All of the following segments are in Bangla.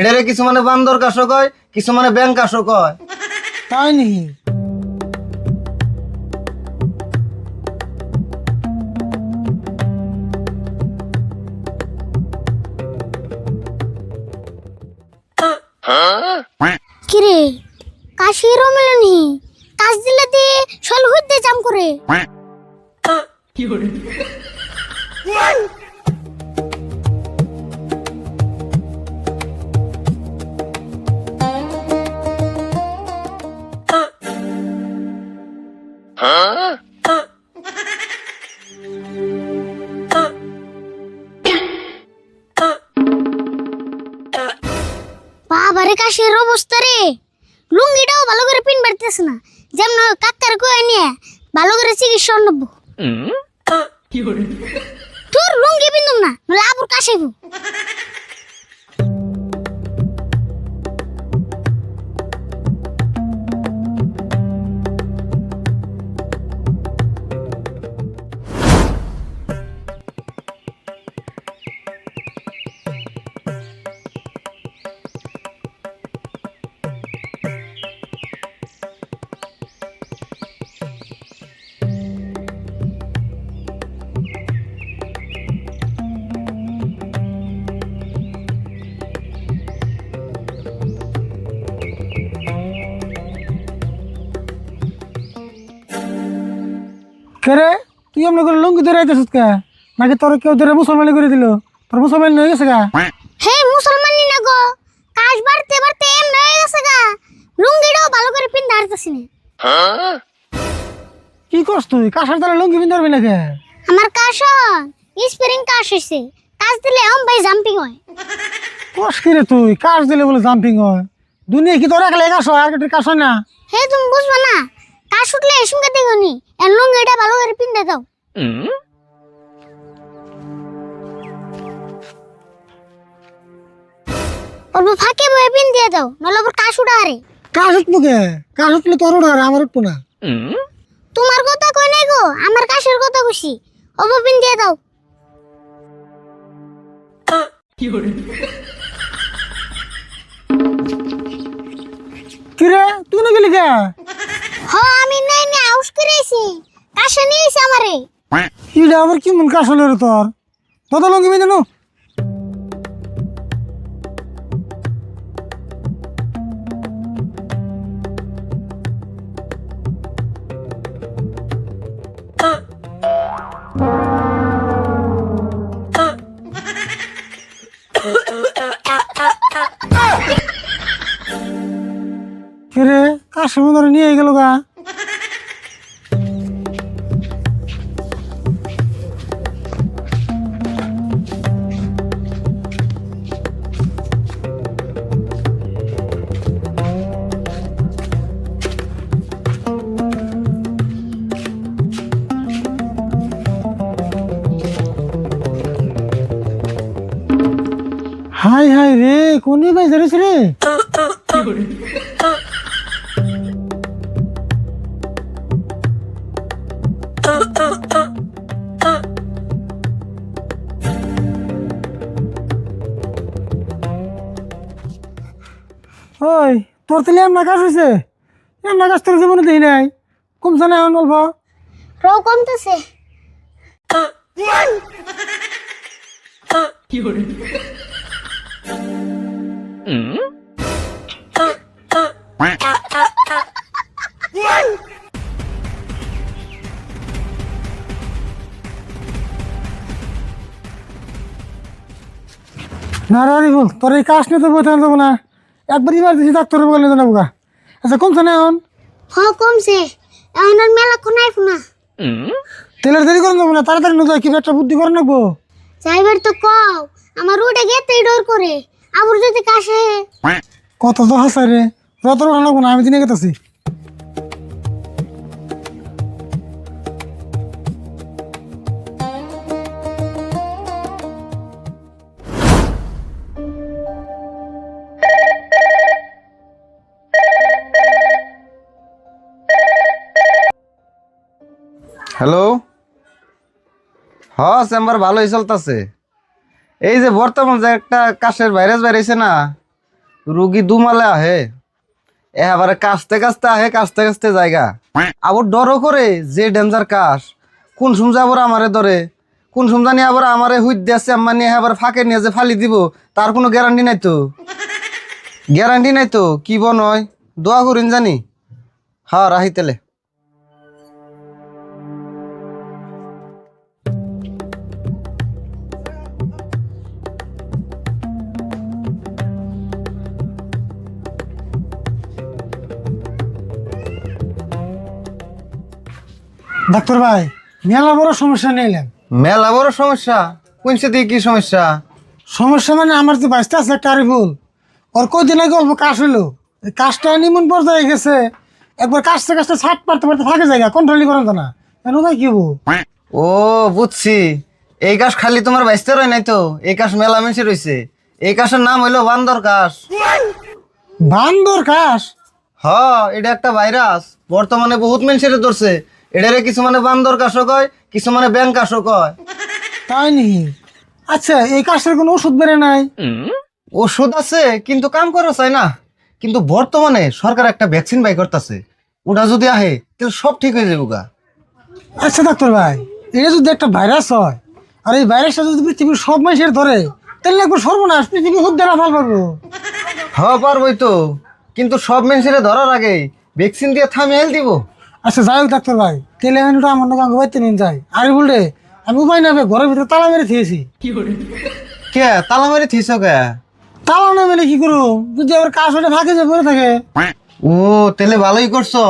এটারে কিছু মানে বান্দর কাশো কয়, কিছু মানে ব্যাংক কাশো কয়। তাই নাকি? কিরে কাশিরও মেলেনি, কাজ দিলে দিয়ে শল হইতে জাম করে। বাবারে কাশির অবস্থা রে, লুঙ্গিটাও ভালো করে পিন পারতেছ না, যেমন কাকার কয়ে নিয়ে ভালো করে চিকিৎসা নেব। তোর লুঙ্গি পিন্দুম না, নলে আবুর কাশাইব। কে রে, তুই এমনি করে লুঙ্গি ধরে আইতেছিস কে? নাকি তোর কেউ ধরে মুসলমানি করে দিল? তোর মুসলমান হয়ে গেছে গা? হে মুসলমানি না গো, কাশ বাড়তে বাড়তে এমন হয়ে গেছে গা, লুঙ্গিটাও ভালো করে পিন দাঁড়াতেছি না। কি করছ তুই? কাঁসার তালে লুঙ্গি পিন ধরবি নাকি? আমার কাশ স্প্রিং কাশ হয়েছে, কাজ দিলে আম ভাই জাম্পিং হয়। কস কি রে তুই? কাশ দিলে বলে জাম্পিং হয়? দুনিয়া কি তোর একলাই কাশ হয়, আর কেউ কাশ হয় না? হে তুমি বুঝবা না, কাশ উঠলে এসুমকে দেখনি, এর লুঙ্গিটা ভালো করে পিন দাও। অল্প ফাঁকে বয়ে পিন দিয়ে দাও, নলে আবার কাশ উঠা হারে। কাশ উঠবো কে? কাশ উঠলে তোর উঠার, আমার উঠবো না। তোমার কথা কই নাই গো, আমার কাশের কথা কইছি। অল্প পিন দিয়ে দাও। কি রে, তুই না গেলি কে? হ আমি নাই না আউস করেছি, কাশে নিয়েছে আমারে। ইটা আবার কি মন কাশ হলো রে তোর? কত লুঙ্গি পিন জানো? কে রে, কাশের মতো নিয়ে গেল গা? হাই হাই রে, কোন ভাই ধরেছ রে? ওই তোর তাহলে এমন কাজ হয়েছে? এমন কাজ তোর জীবনে দেখি নাই। কমছে না এখন অল্প? রও কমতেছে। না রে বল, তোর এই কাজ নিয়ে তো বইতে যাবো না। একবার ইমার্জেন্সি ডাক্তারের বলে জানাবো গা। আচ্ছা কমছে না এখন? হ কমছে, এখন আর মেলা কোন আইফো না। তেলের দেরি করে দেবো না, তাড়াতাড়ি নয় কি একটা বুদ্ধি করে নেবো। যাইবার তো কও, আমার উঠে গেতেই ডর করে, আবার যদি কাশে। কত তো হাসাই রে, যত নেবো না, আমি দিনে গেতেছি। হ্যালো, হ্যাঁ চেম্বার ভালোই চলতেছে। এই যে বর্তমান যে একটা কাশের ভাইরাস বেরিয়েছে না, রুগী দুমালে আহে, এবারে কাশতে কাশতে আহে, কাশতে কাশতে জায়গা আবার ডরও করে যে ডেঞ্জার কাশ, কোন সময় আবার আমারে ধরে, কোন সময় জানি আবার আমারে হুইট দিয়েছে আম্মা নিয়ে আবার ফাঁকে নিয়ে যে ফালি দিব, তার কোনো গ্যারান্টি নাই তো। গ্যারান্টি নাই তো কি বনয়, দোয়া করিন জানি। হ্যাঁ রাহি তেলে। ডাক্তার ভাই মেলা বড় সমস্যা নিলাম। মেলা বড় সমস্যা? কোনছে দিয়ে কি সমস্যা? সমস্যা মানে আমার যে বাইসটা আছে একটা আরিফুল, ওর কদিন আগে অল্প কাশ হলো, এই কাশটা নিমন পর্যায়ে গেছে, একবার কাশতে কাশতে ছাট পারতে পারতে থাকে জায়গা কন্ট্রোলই করেন না। কেন ভাই কি হবো? ও বুঝছি, এই কাশ খালি তোমার বাইসতে রয় নাই তো, এই কাশ মেলা মেশে রয়েছে। এই কাশের নাম হইলো বান্দর কাশ। বান্দর কাশ? হ, এটা একটা ভাইরাস, বর্তমানে বহুত মানুষের ধরছে। এটারে কিছু মানে বান্দর কাশও কয়, কিছু মানে ব্যাং কাশও কয়। তাই নাকি? আচ্ছা এই কাশের কোনো ওষুধ বেড়ে নাই? ওষুধ আছে কিন্তু কাম করা চাই না। কিন্তু বর্তমানে সরকার একটা ভ্যাকসিন বাই করতেছে, ওটা যদি আহে তাহলে সব ঠিক হয়ে যাবো গা। আচ্ছা ডাক্তার ভাই, এটা যদি একটা ভাইরাস হয় আর এই ভাইরাসটা যদি পৃথিবীর সব মানুষের ধরে, তাহলে একবার সর্বনাশ, পৃথিবী হুদ্দে না ফাল পারবো। হ পারবই তো, কিন্তু সব মানুষের ধরার আগে ভ্যাকসিন দিয়ে থামিয়ে দিব। আচ্ছা যাই হোক ডাক্তার ভাই, তাহলে আমি ওটা আমার নাকি বাইতে নিয়ে যাই। আরে বললে আমি উপায় না পেয়ে ঘরের ভিতরে তালা মেরে দিয়েছি। কে তালা মারি থিস কে? তালা না মেরে কি করবো, যদি আবার কাশ ওটা ফাঁকে যে পড়ে থাকে। ও তাহলে ভালোই করছো,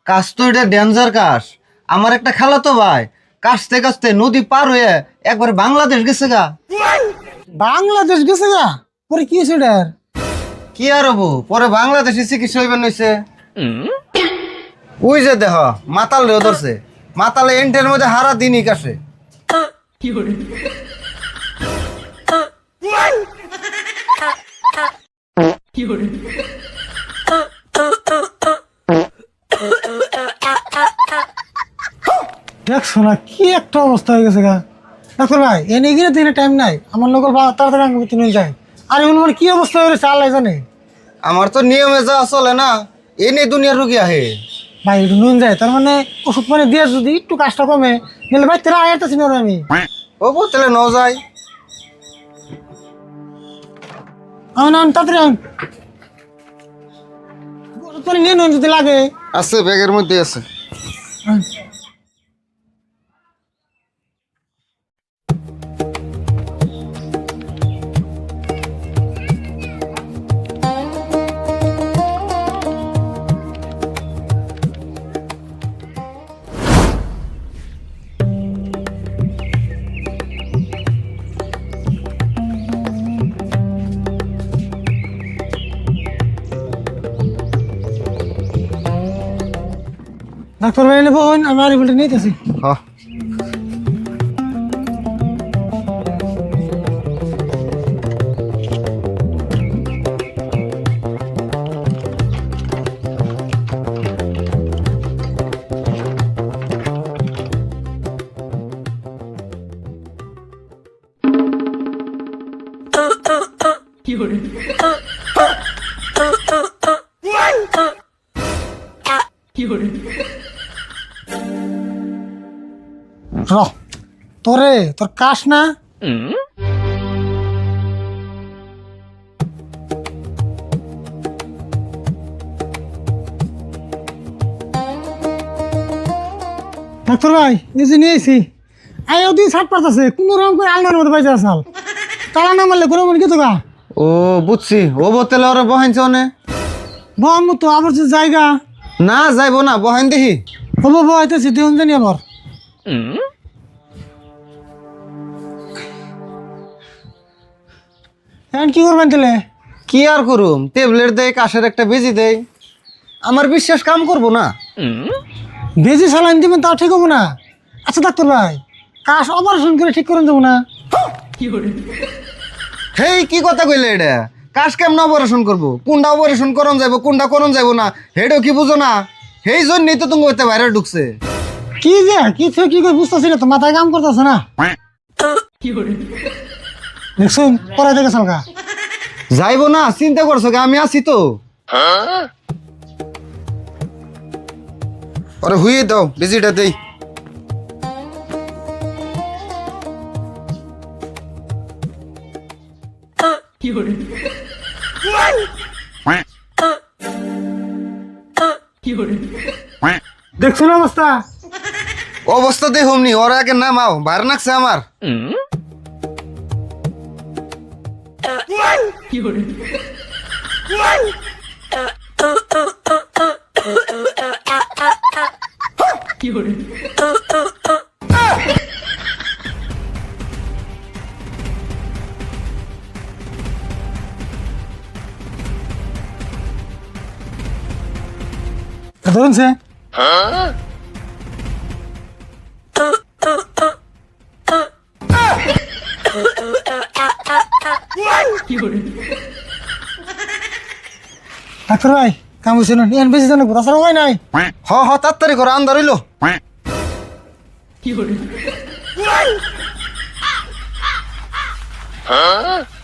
কাশ তো এটা ডেঞ্জার কাশ। আমার একটা খালাতো ভাই কাশতে কাশতে নদী পার হয়ে একবার বাংলাদেশ গেছে গা। বাংলাদেশ গেছে গা? পরে কি হয়েছে এটার? কি আর হবো, পরে বাংলাদেশে চিকিৎসা হইবেন হইছে। ওই যে দেহ মাতাল রেও ধরছে, মাতালে এন্টের মধ্যে হারা দিনই কাশে। দেখছো না কি একটা অবস্থা হয়ে গেছে গা। ডাক্তার ভাই এনে গিয়ে দিনে টাইম নাই, আমার লোক তাড়াতাড়ি আঙ্গুতে নিয়ে যায়। আরে বলবো কি অবস্থা হয়েছে আল্লাহ জানে। আমার তো নিয়মে যা চলে না, এ নিয়ে দুনিয়ার রুগী আহে। ভাই একটু নুন যায়, তার মানে ওষুধ মানে দিয়ে যদি একটু কাজটা কমে গেলে ভাই তেরা আয়ারতেছি না আমি। ও তাহলে ন যায়। তাড়াতাড়ি ওষুধ পানি নিয়ে নুন যদি লাগে। আছে ব্যাগের মধ্যে আছে। আন। ডাক্তার ভাই নেবো, আমি আর বলতে নিতেছি। হ্যাঁ তোরে তোর কাশ না? ডাক্তার ভাই এই যে নিয়েছি, আই ওদিন ছাট পারতেছে, কোনো রকম করে আলনার মধ্যে পাইছে আসাল, তালা না মারলে কোনো মনে কি তো গা। ও বুঝছি, ও বোতলে ওরা বহাইছে অনে বম তো আবার যে জায়গা না যাইবো না, বহাইন দেখি। হবো বহাইতেছি দেখুন জানি আবার। এখন কি করবেন তাহলে? কি আর করুম, ট্যাবলেট দেয়, কাশের একটা বেজি দেয়, আমার বিশ্বাস কাম করবো না। বেজি সালাইন দিবেন তাও ঠিক হবো না। আচ্ছা ডাক্তার ভাই কাশ অপারেশন করে ঠিক করেন যাবো না? হেই কি কথা কইলে এটা, কাশ কেমন অপারেশন করবো, কোনটা অপারেশন করন যাইবো কোনটা করন যাইবো না হেডও কি বুঝো না? সেই জন্যই তো তুমি হইতে বাইরে ঢুকছে। কি যে কি থেকে কি করে বুঝতেছি না তো, মাথায় কাম করতেছে না। দেখছুন পরে দেখে চালকা যাইবো না চিন্তা করছো কি? আমি আছি তো। আরে হুইয়ে দাও বিজিটা দেই। দেখছুন অবস্থা অবস্থা দেখুমনি, ওরা আগে নামাও, বার নাকছে আমার। ধরুন সে ডাক্তার ভাই কাম হয়েছে না এন বেশি জানো রাস্তার হয় নাই হ হ তাড়াতাড়ি করো, আন্দার হইলো। Huh?